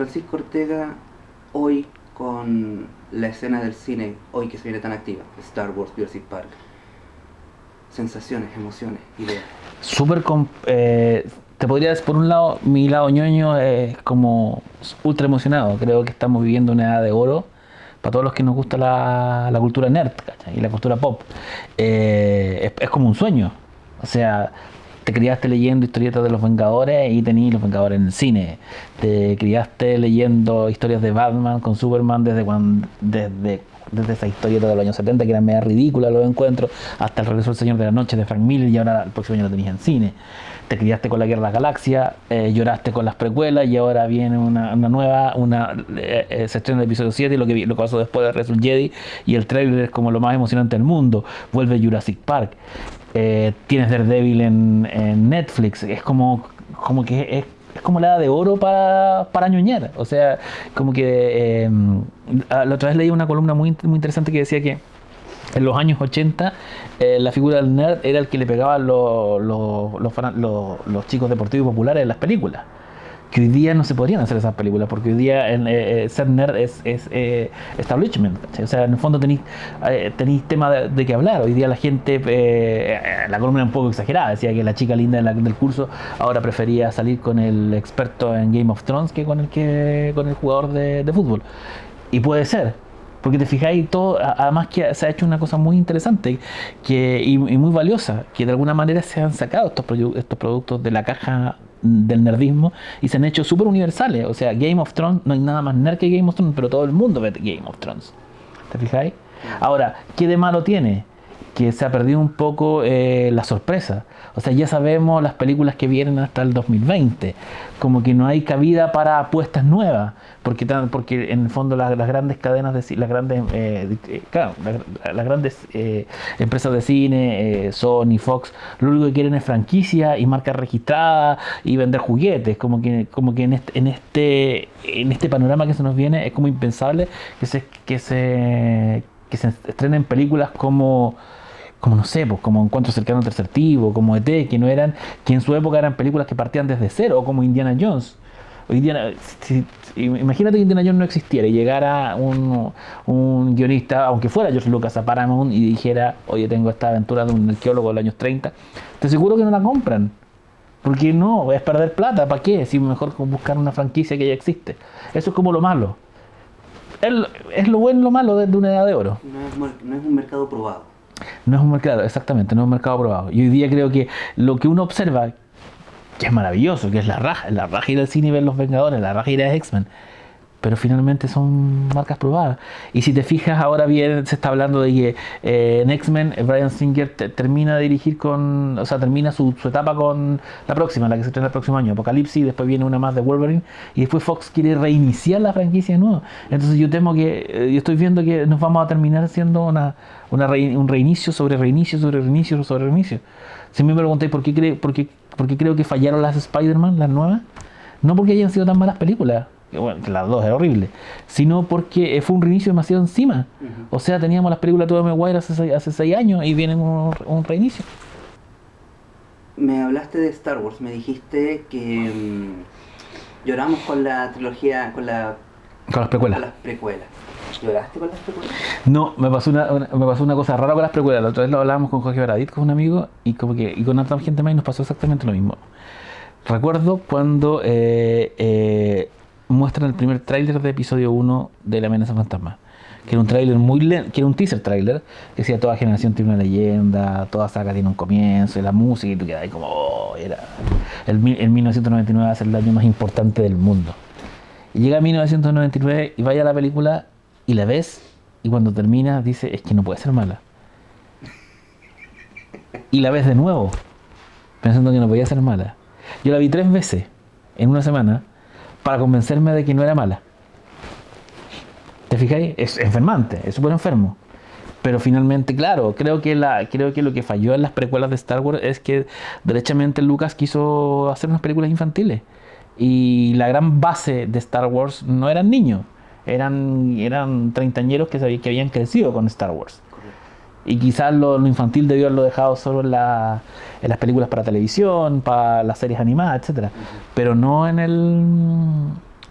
Francisco Ortega, hoy con la escena del cine, hoy que se viene tan activa, Star Wars Jurassic Park, sensaciones, emociones, ideas. Te podría decir, por un lado, mi lado ñoño es como ultra emocionado. Creo que estamos viviendo una edad de oro para todos los que nos gusta la cultura nerd, ¿cachai? Y la cultura pop. Es como un sueño. O sea, te criaste leyendo historietas de los Vengadores y tenías los Vengadores en el cine. Te criaste leyendo historias de Batman con Superman desde esa historieta de los años 70 que era media ridícula, los encuentros, hasta el regreso del Señor de la Noche de Frank Miller, y ahora el próximo año lo tenías en cine. Te criaste con la Guerra de las Galaxias, lloraste con las precuelas, y ahora viene una nueva, se estrena el episodio 7 y lo que pasó después de Resurrected Jedi, y el trailer es como lo más emocionante del mundo. Vuelve Jurassic Park, tienes Daredevil en Netflix. Es como que es como la edad de oro para ñoñar. O sea, como que la otra vez leí una columna muy interesante que decía que en los años 80 la figura del nerd era el que le pegaba a los chicos deportivos populares en las películas. Que hoy día no se podrían hacer esas películas, porque hoy día ser nerd es establishment, ¿cachai? O sea, en el fondo tenéis tema de qué hablar. Hoy día la gente, la columna era un poco exagerada, decía que la chica linda del curso ahora prefería salir con el experto en Game of Thrones que con el jugador de fútbol. Y puede ser, porque te fijáis todo, además que se ha hecho una cosa muy interesante y muy valiosa, que de alguna manera se han sacado estos productos de la caja del nerdismo y se han hecho súper universales. O sea, Game of Thrones, no hay nada más nerd que Game of Thrones, pero todo el mundo ve Game of Thrones. ¿Te fijáis? Ahora, ¿qué de malo tiene? Que se ha perdido un poco la sorpresa. O sea, ya sabemos las películas que vienen hasta el 2020. Como que no hay cabida para apuestas nuevas. Porque en el fondo las grandes cadenas de cine, las grandes empresas de cine, Sony, Fox, lo único que quieren es franquicia y marcas registradas y vender juguetes. Como que en este panorama que se nos viene es como impensable que se estrenen películas como no sé, pues como Encuentro cercano al tercer tipo, como ET, que en su época eran películas que partían desde cero, o como Indiana Jones. Imagínate que Indiana Jones no existiera y llegara un guionista, aunque fuera George Lucas, a Paramount y dijera: oye, tengo esta aventura de un arqueólogo de los años 30, te aseguro que no la compran. Porque no, es perder plata, ¿para qué? Si mejor buscar una franquicia que ya existe. Eso es como lo malo. Es lo bueno y lo malo de una edad de oro. No es un mercado probado. No es un mercado, exactamente, no es un mercado probado. Y hoy día creo que lo que uno observa, que es maravilloso, que es la raja ir al cine y ver Los Vengadores, la raja ir a X-Men, pero finalmente son marcas probadas. Y si te fijas, ahora bien se está hablando de que en X-Men Bryan Singer termina de dirigir termina su etapa con la próxima, la que se estrena el próximo año, Apocalipsis, después viene una más de Wolverine, y después Fox quiere reiniciar la franquicia de nuevo. Entonces yo temo que, yo estoy viendo que nos vamos a terminar haciendo un reinicio sobre reinicio sobre reinicio sobre reinicio. Si me preguntáis por qué creo que fallaron las Spider-Man, las nuevas, no porque hayan sido tan malas películas, bueno, las dos eran horribles, sino porque fue un reinicio demasiado encima. O sea, teníamos las películas de Tobey Maguire hace 6 años y viene un reinicio. Me hablaste de Star Wars, me dijiste que lloramos con la trilogía, con las precuelas. ¿Lloraste con las precuelas? No, me pasó una cosa rara con las precuelas. La otra vez lo hablábamos con Jorge Baradit, con un amigo, y con otra gente más, y nos pasó exactamente lo mismo. Recuerdo cuando muestran el primer tráiler de episodio 1 de La Amenaza Fantasma, que era un tráiler que era un teaser tráiler, que decía: toda generación tiene una leyenda, toda saga tiene un comienzo, y la música, y tú quedas ahí como, oh, el 1999 va a ser el año más importante del mundo. Y llega 1999 y vaya a la película y la ves, y cuando termina dice: es que no puede ser mala. Y la ves de nuevo, pensando que no podía ser mala. Yo la vi 3 veces en una semana para convencerme de que no era mala. ¿Te fijáis? Es enfermante, es súper enfermo. Pero finalmente, claro, creo que lo que falló en las precuelas de Star Wars es que derechamente Lucas quiso hacer unas películas infantiles. Y la gran base de Star Wars no eran niños, eran treintañeros que habían crecido con Star Wars. Y quizás lo infantil debió haberlo dejado solo en las películas para televisión, para las series animadas, etc. Pero no en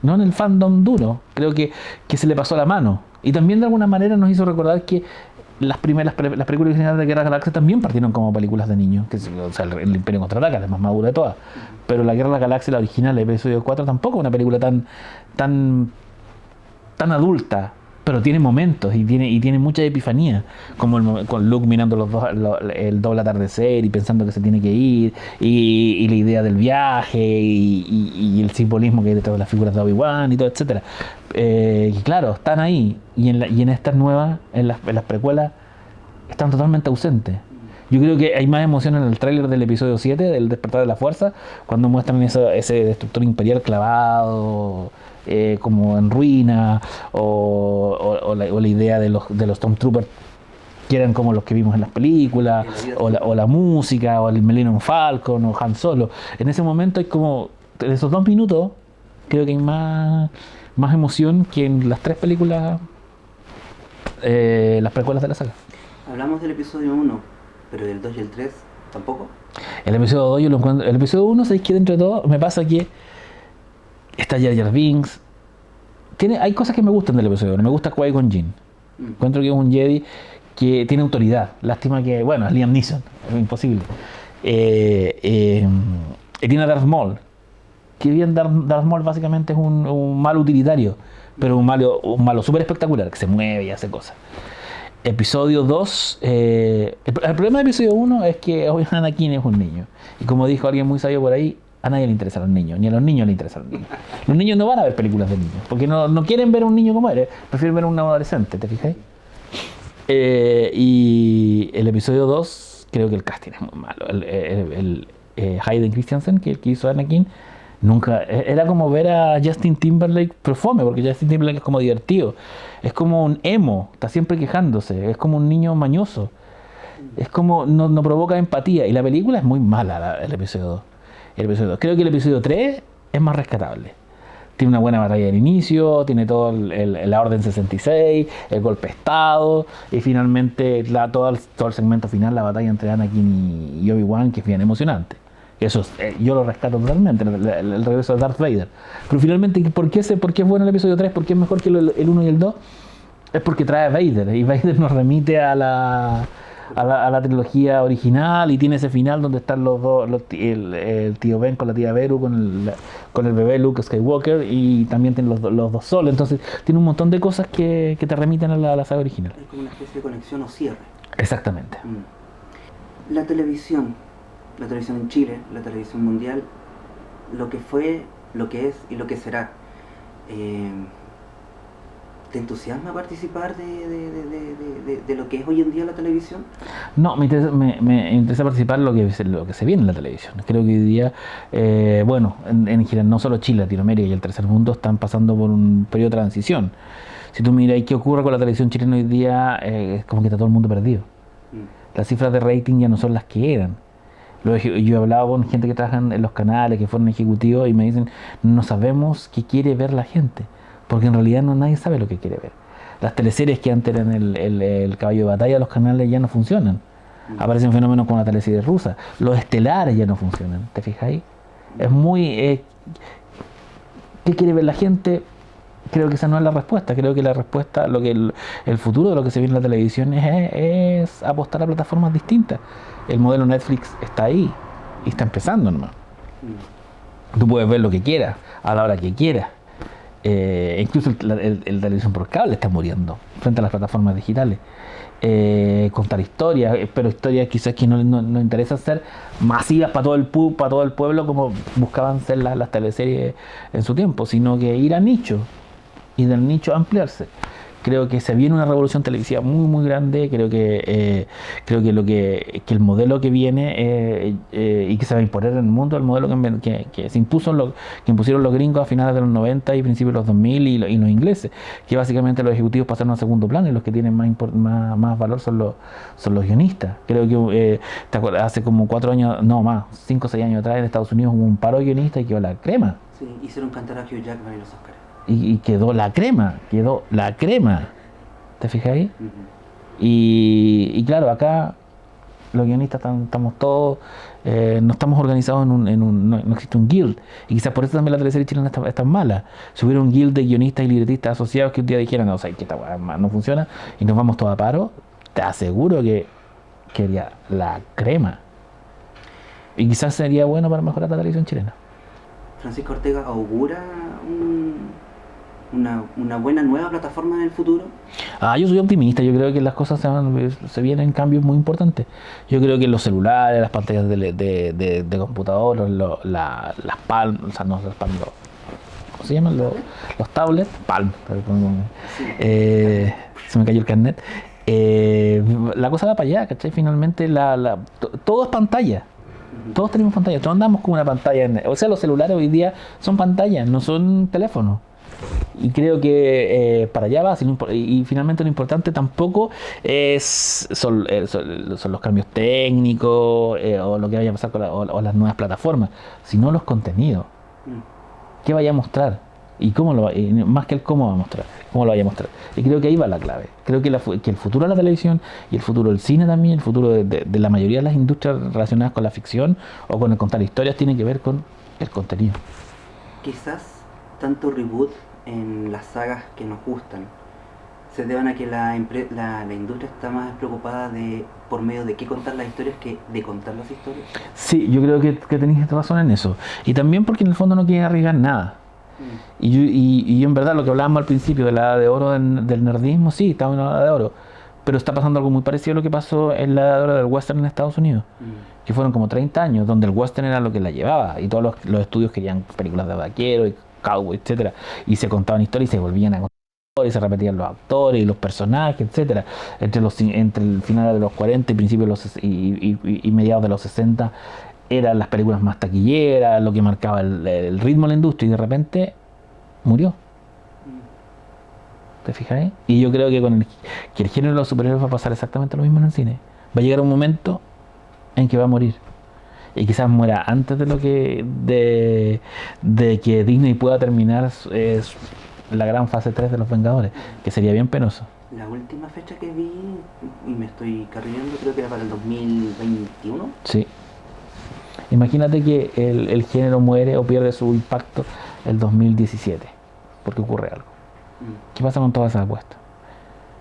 no en el fandom duro. Creo que se le pasó la mano. Y también de alguna manera nos hizo recordar que las películas originales de Guerra de las Galaxias también partieron como películas de niños. O sea, el Imperio Contraataca, la más madura de todas. Pero la Guerra de las Galaxias, la original, el episodio 4, tampoco es una película tan adulta. Pero tiene momentos y tiene mucha epifanía, como con Luke mirando el doble atardecer y pensando que se tiene que ir, y la idea del viaje y el simbolismo que hay detrás de las figuras de Obi-Wan y todo, etcétera. Y claro, están ahí, y en estas nuevas, en las precuelas, están totalmente ausentes. Yo creo que hay más emoción en el tráiler del episodio 7, del Despertar de la Fuerza, cuando muestran ese destructor imperial clavado, como en ruina, o la idea de los Stormtroopers que eran como los que vimos en las películas, o la música, o el Millennium Falcon, o Han Solo. En ese momento hay como, en esos 2 minutos, creo que hay más emoción que en las 3 películas, las precuelas de la saga. Hablamos del episodio 1, pero del 2 y el 3 tampoco. El episodio 2 yo lo encuentro. El episodio 1, sabéis que dentro de todo me pasa que está Jar Jar Binks. Hay cosas que me gustan del episodio 1. Me gusta Qui-Gon Jinn. Encuentro que es un Jedi que tiene autoridad. Lástima que, bueno, es Liam Neeson, es imposible. Tiene a Darth Maul. Que bien Darth Maul básicamente es un malo utilitario, pero un malo súper espectacular, que se mueve y hace cosas. Episodio 2, el problema del episodio 1 es que Anakin es un niño. Y como dijo alguien muy sabio por ahí, a nadie le interesan los niños, ni a los niños le interesan los niños. Los niños no van a ver películas de niños, porque no quieren ver a un niño como eres, prefieren ver a un adolescente, ¿te fijáis? Y el episodio 2, creo que el casting es muy malo. Hayden Christensen, que hizo a Anakin, nunca era como ver a Justin Timberlake, pero fome, porque Justin Timberlake es como divertido, es como un emo, está siempre quejándose, es como un niño mañoso, es como no provoca empatía, y la película es muy mala, el episodio 2. Creo que el episodio 3 es más rescatable. Tiene una buena batalla al inicio, tiene todo la Orden 66, el golpe de estado, y finalmente todo el segmento final, la batalla entre Anakin y Obi-Wan, que es bien emocionante. Eso yo lo rescato totalmente, el regreso de Darth Vader. Pero finalmente, ¿por qué es bueno el episodio 3? ¿Por qué es mejor que el 1 y el 2? Es porque trae a Vader, y Vader nos remite a la trilogía original, y tiene ese final donde están los dos, el tío Ben con la tía Beru, con el bebé Luke Skywalker, y también tiene los dos solos. Entonces tiene un montón de cosas que te remiten a la saga original. Es como una especie de conexión o cierre. Exactamente. La televisión en Chile, la televisión mundial, lo que fue, lo que es y lo que será. ¿Te entusiasma participar de lo que es hoy en día la televisión? No, me interesa participar en lo que se viene en la televisión. Creo que hoy día, en general, no solo Chile, Latinoamérica y el tercer mundo están pasando por un periodo de transición. Si tú miras qué ocurre con la televisión chilena hoy día, es como que está todo el mundo perdido. Las cifras de rating ya no son las que eran. Yo he hablado con gente que trabaja en los canales, que fueron ejecutivos, y me dicen, no sabemos qué quiere ver la gente, porque en realidad nadie sabe lo que quiere ver. Las teleseries que antes eran el caballo de batalla de los canales ya no funcionan. Aparecen fenómenos como la teleserie rusa. Los estelares ya no funcionan, ¿te fijáis? Es muy... ¿qué quiere ver la gente? Creo que esa no es la respuesta. Creo que la respuesta, el futuro de lo que se viene en la televisión es apostar a plataformas distintas. El modelo Netflix está ahí y está empezando nomás. Tú puedes ver lo que quieras, a la hora que quieras. Incluso el televisión por cable está muriendo frente a las plataformas digitales. Contar historias, pero historias quizás que no interesa ser masivas para todo el pueblo como buscaban ser las teleseries en su tiempo, sino que ir a nicho y del nicho ampliarse. Creo que se viene una revolución televisiva muy muy grande. Creo que el modelo que viene y que se va a imponer en el mundo, el modelo que se impuso, que impusieron los gringos a finales de los 90 y principios de los 2000 y los ingleses, que básicamente los ejecutivos pasaron a segundo plano, y los que tienen más valor son los guionistas. Creo que hace como 4 años, no más, 5 o 6 años atrás, en Estados Unidos hubo un paro de guionistas y quedó la crema. Sí, hicieron cantar a Hugh Jackman y los Oscars. Y quedó la crema. ¿Te fijáis? Y claro, acá los guionistas estamos todos, no estamos organizados no existe un guild, y quizás por eso también la teleserie chilena es tan mala. Si hubiera un guild de guionistas y libretistas asociados que un día dijeran, no, o sea, que esta weá no funciona y nos vamos todos a paro, te aseguro que sería la crema. Y quizás sería bueno para mejorar la televisión chilena. Francisco Ortega augura una buena nueva plataforma en el futuro. Yo soy optimista, yo creo que las cosas se vienen cambios muy importantes. Yo creo que los celulares, las pantallas de computador, las Palm, o sea, no las Palm, ¿cómo se llaman? Los tablets, Palm, Sí. Se me cayó el carnet. La cosa va para allá, ¿cachai? Finalmente todo es pantalla. Todos tenemos pantalla, todos andamos con una pantalla. O sea, los celulares hoy día son pantallas, no son teléfonos. Y creo que para allá va. Y finalmente lo importante tampoco son los cambios técnicos o lo que vaya a pasar con o las nuevas plataformas, sino los contenidos. ¿Qué vaya a mostrar? Y cómo más que el cómo va a mostrar, cómo lo vaya a mostrar. Y creo que ahí va la clave. Creo que el futuro de la televisión y el futuro del cine también, el futuro de la mayoría de las industrias relacionadas con la ficción o con el contar historias, tiene que ver con el contenido. Quizás tanto reboot en las sagas que nos gustan se deban a que la industria está más preocupada por medio de qué contar las historias que de contar las historias. Sí, yo creo que tenéis razón en eso. Y también porque en el fondo no quieren arriesgar nada. Y en verdad lo que hablábamos al principio de la edad de oro del nerdismo, sí, estamos en la edad de oro, pero está pasando algo muy parecido a lo que pasó en la edad de oro del western en Estados Unidos, que fueron como 30 años, donde el western era lo que la llevaba, y todos los estudios querían películas de vaquero y cowboy, etcétera, y se contaban historias y se volvían a contar y se repetían los actores y los personajes, etcétera. Entre el final de los 40 y principios de los y mediados de los 60 eran las películas más taquilleras, lo que marcaba el ritmo de la industria, y de repente murió. ¿Te fijas? Y yo creo que que el género de los superhéroes va a pasar exactamente lo mismo en el cine. Va a llegar un momento en que va a morir. Y quizás muera antes de que Disney pueda terminar la gran fase 3 de los Vengadores, que sería bien penoso. La última fecha que vi, y me estoy carriendo, creo que era para el 2021. Sí. Imagínate que el género muere o pierde su impacto el 2017, porque ocurre algo. ¿Qué pasa con todas esas apuestas?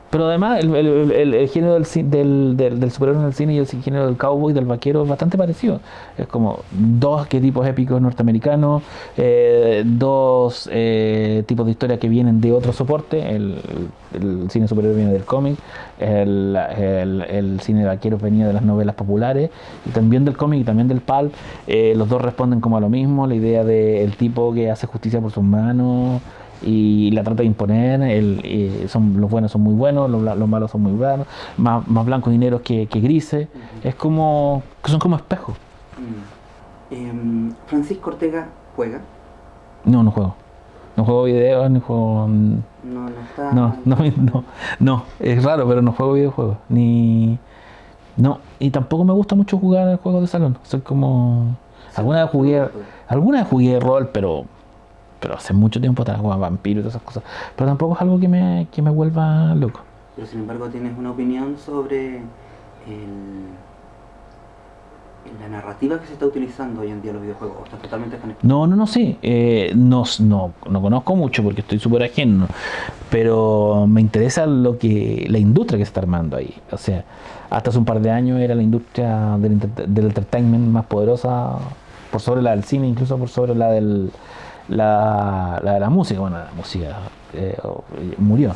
Pero además el género del superhéroe en el cine y el género del cowboy, del vaquero, es bastante parecido. Es como dos arquetipos épicos norteamericanos, dos tipos de historias que vienen de otro soporte. El cine superhéroe viene del cómic, el cine vaquero venía de las novelas populares, y también del cómic y también del pulp. Los dos responden como a lo mismo, la idea del tipo que hace justicia por sus manos y la trata de imponer. Los buenos son muy buenos, los malos son muy buenos, más blancos y negros que grises. Es como que son como espejos. Francisco Ortega juega. No juego. No juego videos, ni juego. No, es raro, pero no juego videojuegos. Y tampoco me gusta mucho jugar juegos de salón. Soy como. Alguna vez jugué rol, pero hace mucho tiempo atrás jugaba vampiro y todas esas cosas. Pero tampoco es algo que me vuelva loco. Pero sin embargo tienes una opinión sobre la narrativa que se está utilizando hoy en día en los videojuegos. ¿O estás totalmente desconectado? No sé. No conozco mucho porque estoy súper ajeno. Pero me interesa la industria que se está armando ahí. O sea, hasta hace un par de años era la industria del entertainment más poderosa por sobre la del cine, incluso por sobre la de la música. Bueno, la música murió.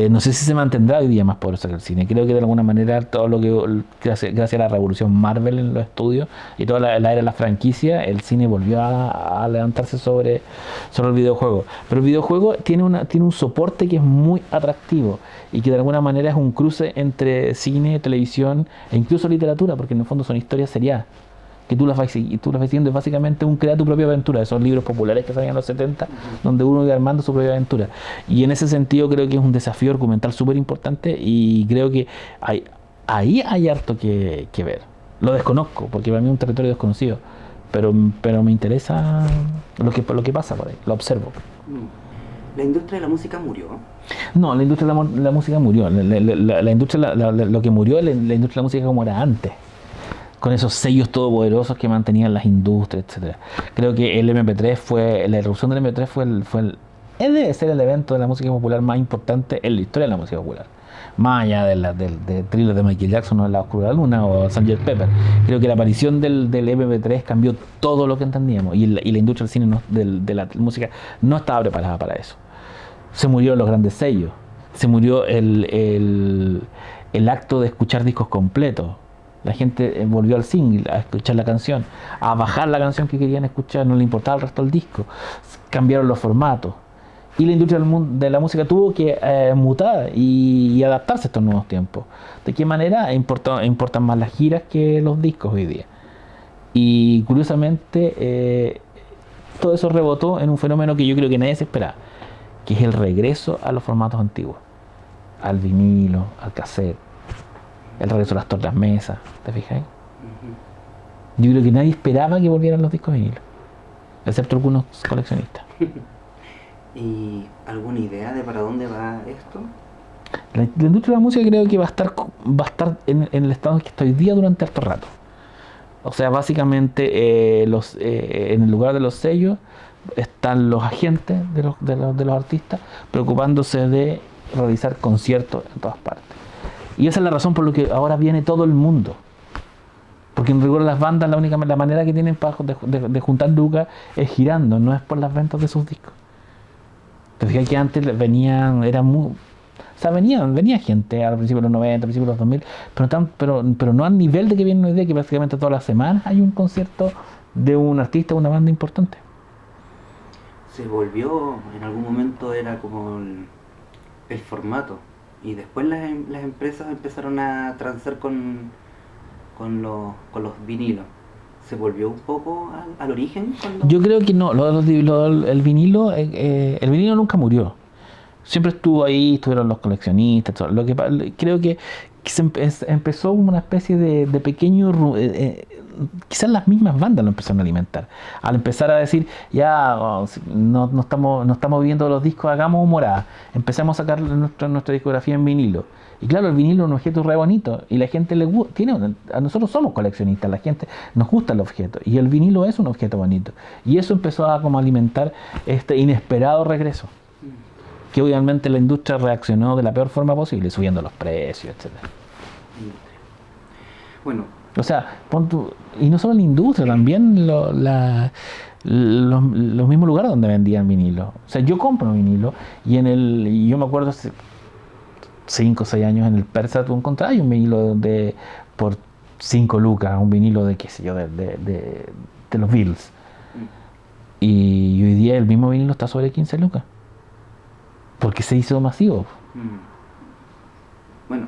No sé si se mantendrá hoy día más poderosa que el cine. Creo que de alguna manera todo lo que gracias a la revolución Marvel en los estudios y toda la era de la franquicia, el cine volvió a levantarse sobre el videojuego. Pero el videojuego tiene un soporte que es muy atractivo y que de alguna manera es un cruce entre cine, televisión e incluso literatura, porque en el fondo son historias seriadas que tú las vas siguiendo. Es básicamente crea tu propia aventura, esos libros populares que salían en los 70, donde uno iba armando su propia aventura. Y en ese sentido creo que es un desafío argumental súper importante, y creo que ahí hay harto que ver. Lo desconozco, porque para mí es un territorio desconocido, pero me interesa lo que pasa por ahí, lo observo. La industria de la música murió. No, la industria de la música murió. La industria, lo que murió es la industria de la música como era antes, con esos sellos todopoderosos que mantenían las industrias, etcétera. Creo que el MP3 la erupción del MP3 debe ser el evento de la música popular más importante en la historia de la música popular. Más allá del thriller de Michael Jackson o La Oscura Luna o Sgt. Pepper. Creo que la aparición del MP3 cambió todo lo que entendíamos y la industria del cine, de la música, no estaba preparada para eso. Se murieron los grandes sellos, se murió el acto de escuchar discos completos. La gente volvió al single, a escuchar la canción, a bajar la canción que querían escuchar, no le importaba el resto del disco. Cambiaron los formatos. Y la industria de la música tuvo que mutar y adaptarse a estos nuevos tiempos. ¿De qué manera? Importan más las giras que los discos hoy día. Y curiosamente, todo eso rebotó en un fenómeno que yo creo que nadie se esperaba, que es el regreso a los formatos antiguos, al vinilo, al cassette, el regreso a las tornamesas, ¿te fijas? Yo creo que nadie esperaba que volvieran los discos vinilos, excepto algunos coleccionistas. ¿Y alguna idea de para dónde va esto? La industria de la música creo que va a estar en el estado en que está hoy día durante harto rato. O sea, básicamente en el lugar de los sellos están los agentes de los artistas preocupándose de realizar conciertos en todas partes. Y esa es la razón por la que ahora viene todo el mundo. Porque en rigor las bandas la manera que tienen de juntar lucas es girando, no es por las ventas de sus discos. Te fijas que antes venía gente al principio de los 90, al principio de los 2000, pero no al nivel de que vienen hoy día, que prácticamente todas las semanas hay un concierto de un artista o una banda importante. Se volvió, en algún momento era como el formato, y después las empresas empezaron a transar con los vinilos. ¿Se volvió un poco al origen? Yo creo que no, el vinilo nunca murió. Siempre estuvo ahí, estuvieron los coleccionistas, todo. Creo que empezó como una especie de pequeño... quizás las mismas bandas lo empezaron a alimentar. Al empezar a decir, ya no estamos viendo los discos, hagamos humorada. Empezamos a sacar nuestra discografía en vinilo. Y claro, el vinilo es un objeto re bonito y la gente a nosotros somos coleccionistas, la gente nos gusta el objeto y el vinilo es un objeto bonito. Y eso empezó a como alimentar este inesperado regreso, que obviamente la industria reaccionó de la peor forma posible, subiendo los precios, etcétera. Bueno, o sea, y no solo la industria, también los mismos lugares donde vendían vinilo. O sea, yo compro vinilo y yo me acuerdo 5 o 6 años en el Persa tú encontrabas un vinilo por 5 lucas, un vinilo de qué sé yo, de los Beatles. Y hoy día el mismo vinilo está sobre 15 lucas. Porque se hizo masivo. Bueno,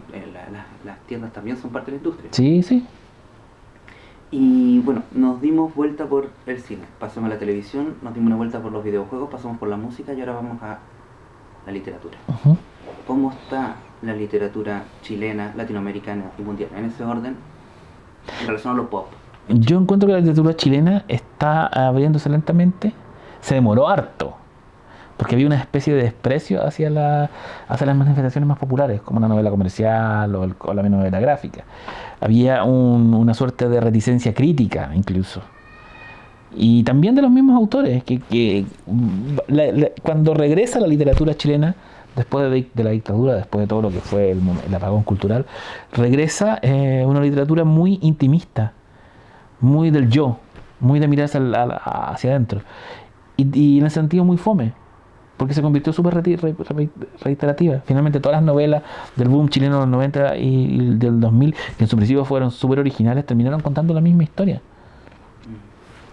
las tiendas también son parte de la industria. Sí, sí. Y bueno, nos dimos vuelta por el cine, pasamos a la televisión, nos dimos una vuelta por los videojuegos, pasamos por la música y ahora vamos a la literatura. Uh-huh. ¿Cómo está la literatura chilena, latinoamericana y mundial? En ese orden, en relación a lo pop. Yo encuentro que la literatura chilena está abriéndose lentamente. Se demoró harto, porque había una especie de desprecio hacia las manifestaciones más populares, como una novela comercial o la novela gráfica. Había una suerte de reticencia crítica, incluso. Y también de los mismos autores, cuando regresa la literatura chilena, después de la dictadura, después de todo lo que fue el apagón cultural, regresa una literatura muy intimista, muy del yo, muy de mirarse hacia adentro. Y en el sentido muy fome, porque se convirtió súper reiterativa. Finalmente todas las novelas del boom chileno de los 90 y del 2000, que en su principio fueron súper originales, terminaron contando la misma historia.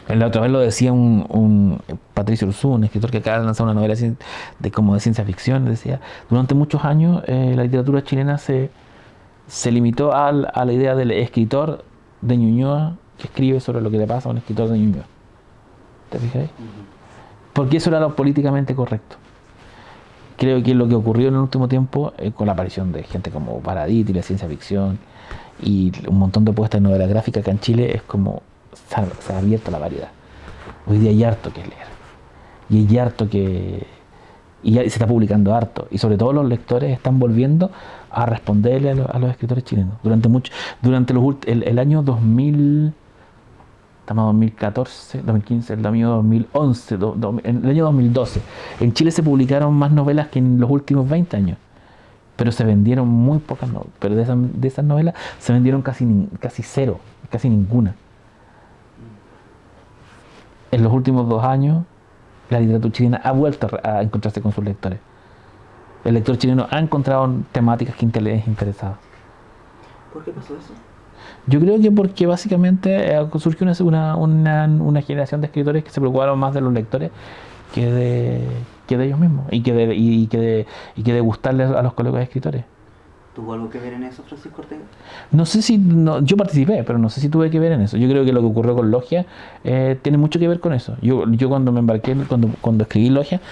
La otra vez lo decía un Patricio Urzú, un escritor que acaba de lanzar una novela como de ciencia ficción, decía, durante muchos años la literatura chilena se limitó a la idea del escritor de Ñuñoa que escribe sobre lo que le pasa a un escritor de Ñuñoa. ¿Te fijas ahí? Porque eso era lo políticamente correcto. Creo que lo que ocurrió en el último tiempo, con la aparición de gente como Paradis y la ciencia ficción y un montón de puestas de novela gráfica acá en Chile, es como se ha abierto la variedad. Hoy día hay harto que leer y hay harto que Y ya se está publicando harto. Y sobre todo los lectores están volviendo a responderle a los escritores chilenos. El año 2000, estamos en 2014, 2015, el año 2011, en el año 2012, en Chile se publicaron más novelas que en los últimos 20 años. Pero se vendieron muy pocas novelas. Pero de esas novelas se vendieron casi cero, casi ninguna. En los últimos 2 años, la literatura chilena ha vuelto a encontrarse con sus lectores. El lector chileno ha encontrado temáticas que les interesaban. ¿Por qué pasó eso? Yo creo que porque básicamente surgió una generación de escritores que se preocuparon más de los lectores que de ellos mismos y que de gustarles a los colegas escritores. ¿Tuvo algo que ver en eso, Francisco Ortega? No sé si, yo participé, pero no sé si tuve que ver en eso. Yo creo que lo que ocurrió con Logia tiene mucho que ver con eso. Yo cuando me embarqué, cuando escribí Logia,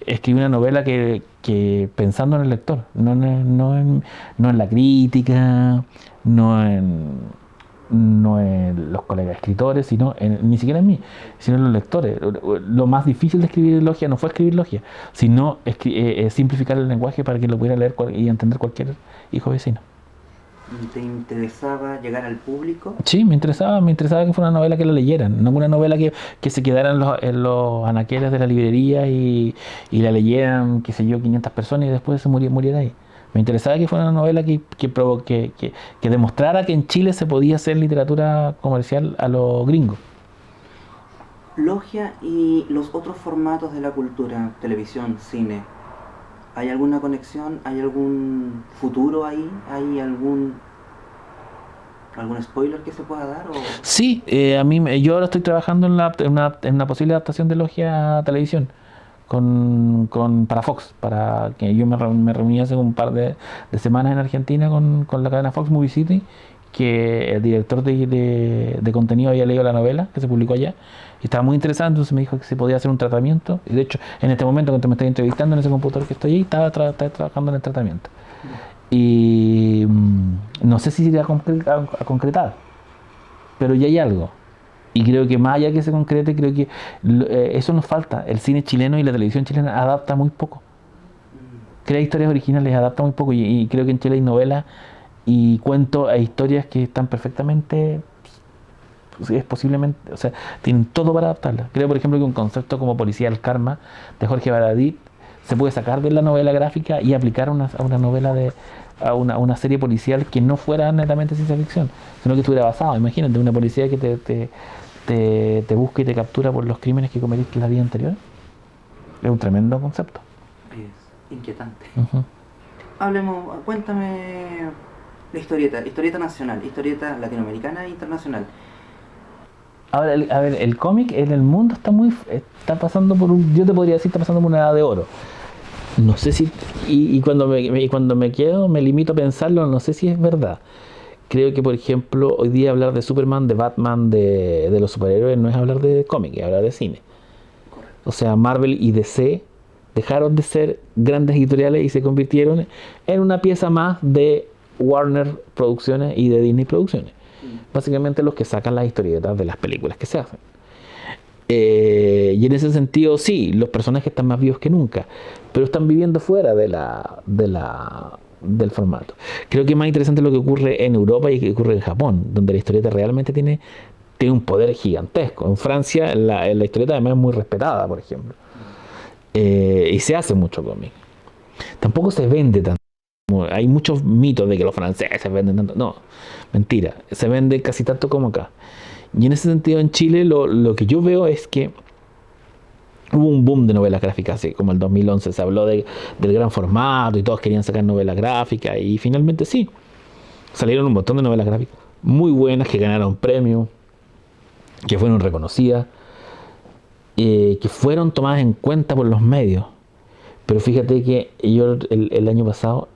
escribí una novela que pensando en el lector, no en la crítica, no en los colegas escritores, ni siquiera en mí, sino en los lectores. Lo más difícil de escribir Logia no fue escribir Logia, sino simplificar el lenguaje para que lo pudiera leer y entender cualquier hijo vecino. ¿Te interesaba llegar al público? Sí, me interesaba que fuera una novela que la leyeran, no una novela que se quedara en los anaqueles de la librería y la leyeran, qué sé yo, 500 personas y después se muriera ahí. Me interesaba que fuera una novela que demostrara que en Chile se podía hacer literatura comercial a los gringos. Logia y los otros formatos de la cultura, televisión, cine, ¿hay alguna conexión? ¿Hay algún futuro ahí? ¿Hay algún spoiler que se pueda dar? ¿O? Sí, yo ahora estoy trabajando en una posible adaptación de Logia a televisión para Fox, para que yo me reuní hace un par de semanas en Argentina con la cadena Fox Movie City, que el director de contenido había leído la novela que se publicó allá y estaba muy interesado, entonces me dijo que se podía hacer un tratamiento, y de hecho en este momento cuando me estoy entrevistando en ese computador que estoy ahí, estaba trabajando en el tratamiento. Y no sé si se irá a concretar, pero ya hay algo. Y creo que más allá que se concrete, creo que eso nos falta. El cine chileno y la televisión chilena adapta muy poco. Crea historias originales, adapta muy poco. Y creo que en Chile hay novelas y cuentos e historias que están perfectamente, es posiblemente, o sea, tienen todo para adaptarlas. Creo, por ejemplo, que un concepto como Policía del Karma de Jorge Baradit se puede sacar de la novela gráfica y aplicar a una novela a una serie policial que no fuera netamente ciencia ficción, sino que estuviera basado. Imagínate, una policía que te busca y te captura por los crímenes que cometiste en la vida anterior. Es un tremendo concepto. Es inquietante. Uh-huh. Cuéntame la historieta nacional, historieta latinoamericana e internacional. Ahora, el cómic en el mundo está pasando yo te podría decir, está pasando por una edad de oro. No sé si, y cuando me quedo, me limito a pensarlo, no sé si es verdad. Creo que, por ejemplo, hoy día hablar de Superman, de Batman, de los superhéroes, no es hablar de cómic, es hablar de cine. O sea, Marvel y DC dejaron de ser grandes editoriales y se convirtieron en una pieza más de Warner Producciones y de Disney Producciones. Básicamente los que sacan las historietas de las películas que se hacen. Y en ese sentido, sí, los personajes están más vivos que nunca, pero están viviendo fuera del formato. Creo que es más interesante lo que ocurre en Europa y que ocurre en Japón, donde la historieta realmente tiene un poder gigantesco. En Francia la historieta además es muy respetada, por ejemplo. Y se hace mucho cómic. Tampoco se vende tanto. Hay muchos mitos de que los franceses venden tanto. No, mentira. Se vende casi tanto como acá. Y en ese sentido en Chile lo que yo veo es que hubo un boom de novelas gráficas, así como el 2011 se habló del gran formato y todos querían sacar novelas gráficas y finalmente sí, salieron un montón de novelas gráficas muy buenas que ganaron premios, que fueron reconocidas, que fueron tomadas en cuenta por los medios. Pero fíjate que yo el año pasado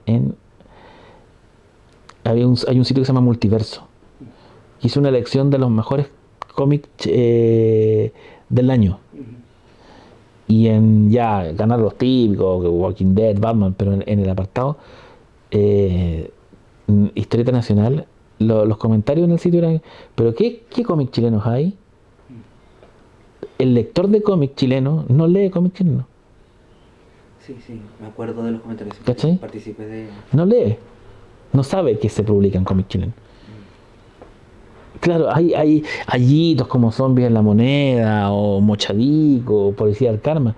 hay un sitio que se llama Multiverso. Hice una elección de los mejores cómics del año. Y ya ganar los típicos, Walking Dead, Batman, pero en el apartado historieta nacional, los comentarios en el sitio eran, ¿pero qué cómics chilenos hay? El lector de cómics chileno no lee cómics chilenos. Sí, sí, me acuerdo de los comentarios. Sí, ¿Cachai? participé de... No lee, no sabe que se publican cómics chilenos. Claro, hay hitos como Zombies en la Moneda, o Mochadico, o Policía del Karma.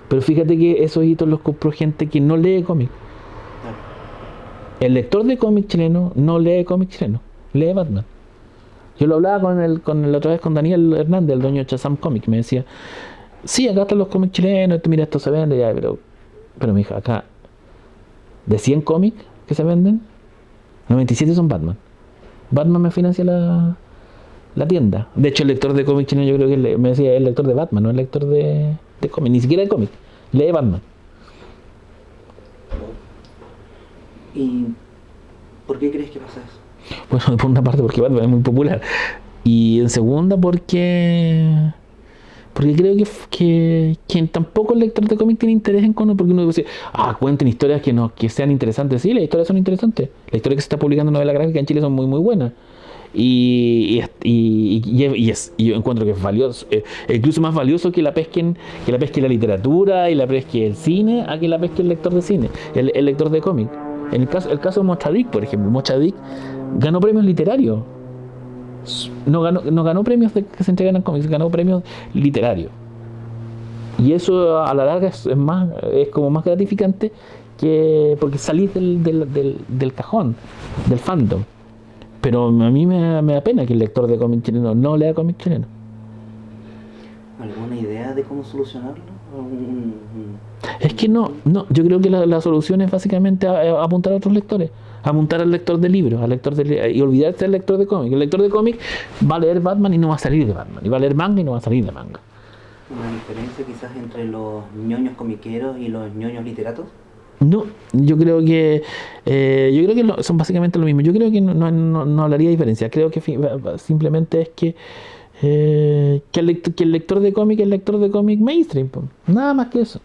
Pero fíjate que esos hitos los compró gente que no lee cómics. Claro. El lector de cómics chileno no lee cómics chilenos, lee Batman. Yo lo hablaba la otra vez con Daniel Hernández, el dueño de Chazam Comics, me decía, sí, acá están los cómics chilenos, mira, esto se vende, ya, pero mi hija, acá, de 100 cómics que se venden, 97 son Batman. Batman me financia la tienda. De hecho, el lector de cómics chileno yo creo que me decía el lector de Batman, no el lector de cómics, ni siquiera de cómics, lee Batman. ¿Y por qué crees que pasa eso? Bueno, por una parte porque Batman es muy popular. Y en segunda porque creo que tampoco el lector de cómics tiene interés en cono, porque uno dice, cuenten historias que sean interesantes. Sí, las historias son interesantes. Las historias que se está publicando en novela gráfica en Chile son muy, muy buenas. Y yo encuentro que es valioso, incluso más valioso que la pesque la literatura y la pesque el cine, a que la pesque el lector de cine, el lector de cómic. En el caso de Mochadic, por ejemplo, Mochadic ganó premios literarios. No ganó premios que se entregan en cómics, ganó premios literarios. Y eso a la larga es como más gratificante porque salís del cajón, del fandom. Pero a mí me da pena que el lector de cómics chileno no lea cómics chilenos. ¿Alguna idea de cómo solucionarlo? Es que no, yo creo que la solución es básicamente apuntar a otros lectores, apuntar al lector de libros, y olvidarse del lector de cómics. El lector de cómics va a leer Batman y no va a salir de Batman, y va a leer manga y no va a salir de manga. ¿Una diferencia quizás entre los ñoños comiqueros y los ñoños literatos? No, yo creo que son básicamente lo mismo. Yo creo que no hablaría de diferencia. Creo que simplemente es que el lector de cómic es el lector de cómic mainstream, nada más que eso.